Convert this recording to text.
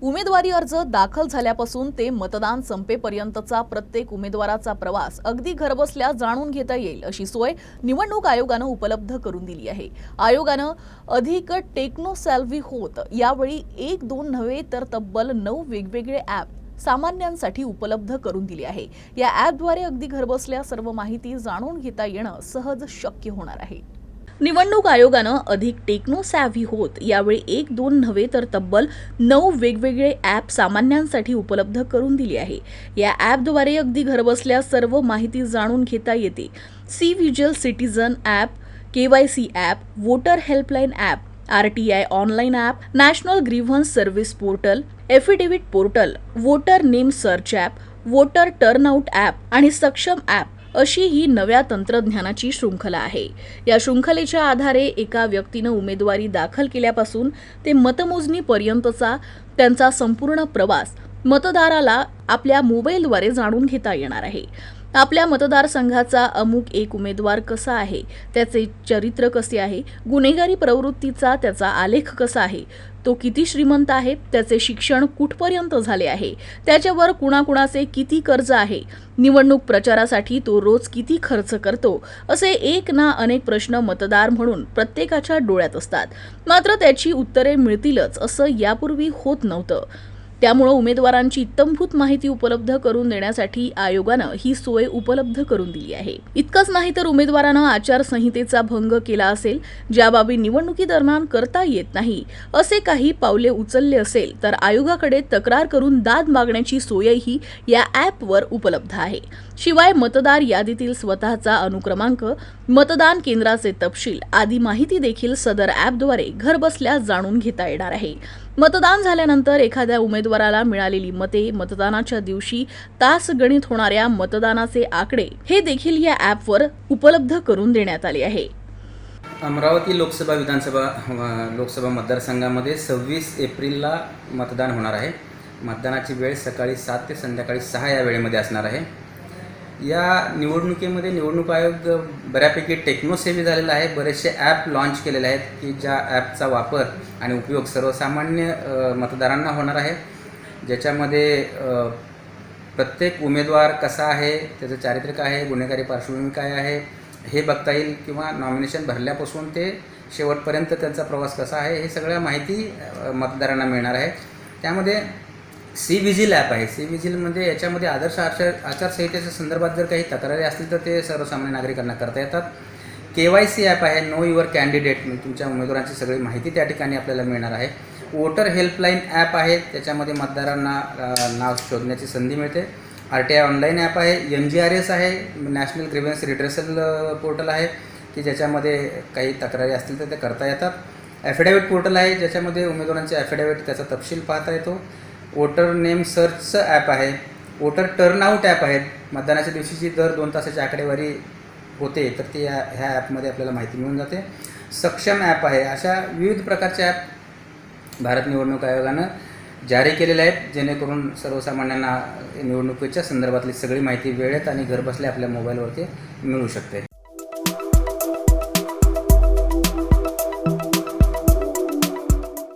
उमेदवारी अर्ज दाखल झाल्यापासून ते मतदान संपेपर्यंतचा प्रत्येक उमेदवाराचा प्रवास अगदी घरबसल्या जाणून घेता येईल अशी सोय निवडणूक आयोगानं उपलब्ध करून दिली आहे। आयोगानं अधिक टेक्नो सॅव्ही होत यावेळी 1-2 नव्हे तर तब्बल 9 वेगवेगळे ॲप सामान्यांसाठी उपलब्ध करून दिली आहे। या ॲपद्वारे अगदी घरबसल्या सर्व माहिती जाणून घेता येणं सहज शक्य होणार आहे। निवडणूक आयोगानं अधिक टेक्नो सॅव्ही होत यावेळी 1-2 नव्हे तर तब्बल 9 वेगवेगळे ॲप सामान्यांसाठी उपलब्ध करून दिली आहे। या ॲपद्वारे अगदी घरबसल्या सर्व माहिती जाणून घेता येते। C vigil citizen app, KYC app, voter helpline app, RTI online app, national grievance service portal, affidavit portal, voter name search app, voter turnout app आणि सक्षम ॲप अशी ही नव्या तंत्रज्ञानाची शृंखला आहे। या शृंखलेच्या आधारे एका व्यक्तीनं उमेदवारी दाखल केल्यापासून ते मतमोजणीपर्यंतचा त्यांचा संपूर्ण प्रवास मतदाराला आपल्या मोबाईलद्वारे जाणून घेता येणार आहे। आपल्या मतदारसंघाचा अमुक एक उमेदवार कसा आहे, त्याचे चरित्र कसे आहे, गुन्हेगारी प्रवृत्तीचा त्याचा आलेख कसा आहे, तो किती श्रीमंत आहे, त्याचे शिक्षण कुठपर्यंत झाले आहे, त्याच्यावर कुणाकुणाचे किती कर्ज आहे, निवडणूक प्रचारासाठी तो रोज किती खर्च करतो, असे एक ना अनेक प्रश्न मतदार म्हणून प्रत्येकाच्या डोळ्यात असतात। मात्र त्याची उत्तरे मिळतीलच असं यापूर्वी होत नव्हतं। त्यामुळे उमेदवारांची इत्थंभूत माहिती उपलब्ध करून देण्यासाठी आयोगानं ही सोय उपलब्ध करून दिली आहे। इतकंच नाही तर उमेदवारानं आचारसंहितेचा भंग केला असेल, ज्या बाबी निवडणुकीदरम्यान करता येत नाही, असे काही पावले उचलले असेल तर आयोगाकडे तक्रार करून दाद मागण्याची सोयही या ॲपवर उपलब्ध आहे। शिवाय मतदार यादीतील स्वतःचा अनुक्रमांक, मतदान केंद्राचे तपशील आदी माहिती देखील सदर ॲपद्वारे घरबसल्या जाणून घेता येणार आहे। मतदान झाल्यानंतर एखाद्या उमेदवाराला मिळालेली मते, मतदानाच्या दिवशी तास गणित होणाऱ्या मतदानाचे आकडे हे देखील या ॲपवर उपलब्ध करून देण्यात आले आहे। अमरावती लोकसभा मतदारसंघामध्ये 26 एप्रिलला मतदान होणार आहे। मतदानाची वेळ सकाळी 7 ते संध्याकाळी 6 या वेळेमध्ये असणार आहे। या निवडणुकीमध्ये निवडणूक आयोग बऱ्यापैकी टेक्नोसेव्ही झालेला आहे। बरेचसे ॲप लॉन्च केलेले आहेत की ज्या ॲपचा वापर आणि उपयोग सर्वसामान्य मतदारांना होणार आहे, ज्याच्यामध्ये प्रत्येक उमेदवार कसा आहे, त्याचं चारित्र्य काय आहे, गुन्हेगारी पार्श्वभूमी काय आहे हे बघता येईल किंवा नॉमिनेशन भरल्यापासून ते शेवटपर्यंत त्यांचा प्रवास कसा आहे हे सगळ्या माहिती मतदारांना मिळणार आहे। त्यामध्ये सी व्हिजिल ॲप आहे। सी व्हिजिलमध्ये याच्यामध्ये आदर्श आचारसंहितेच्या संदर्भात जर काही तक्रारी असतील तर ते सर्वसामान्य नागरिकांना करता येतात। KYC ॲप आहे, नो युअर कॅन्डिडेट, तुमच्या उमेदवारांची सगळी माहिती त्या ठिकाणी आपल्याला मिळणार आहे। वोटर हेल्पलाईन ॲप आहे, त्याच्यामध्ये मतदारांना नाव शोधण्याची संधी मिळते। RTI ऑनलाईन ॲप आहे, MGRS आहे, नॅशनल ग्रीव्हन्स रिड्रेसल पोर्टल आहे की ज्याच्यामध्ये काही तक्रारी असतील तर ते करता येतात। ॲफिडेव्हिट पोर्टल आहे, ज्याच्यामध्ये उमेदवारांचे ॲफिडेव्हिट त्याचा तपशील पाहता येतो। वोटर नेम सर्चचं ॲप आहे, वोटर टर्नआउट ॲप आहे, मतदानाच्या दिवशीची दर 2 तासाची आकडेवारी होते तर ती ह्या ॲपमध्ये आपल्याला माहिती मिळून जाते। सक्षम ॲप आहे। अशा विविध प्रकारचे ॲप भारत निवडणूक आयोगानं जारी केलेले आहेत, जेणेकरून सर्वसामान्यांना निवडणुकीच्या संदर्भातली सगळी माहिती वेळेत आणि घरबसल्या आपल्या मोबाईलवरती मिळू शकते।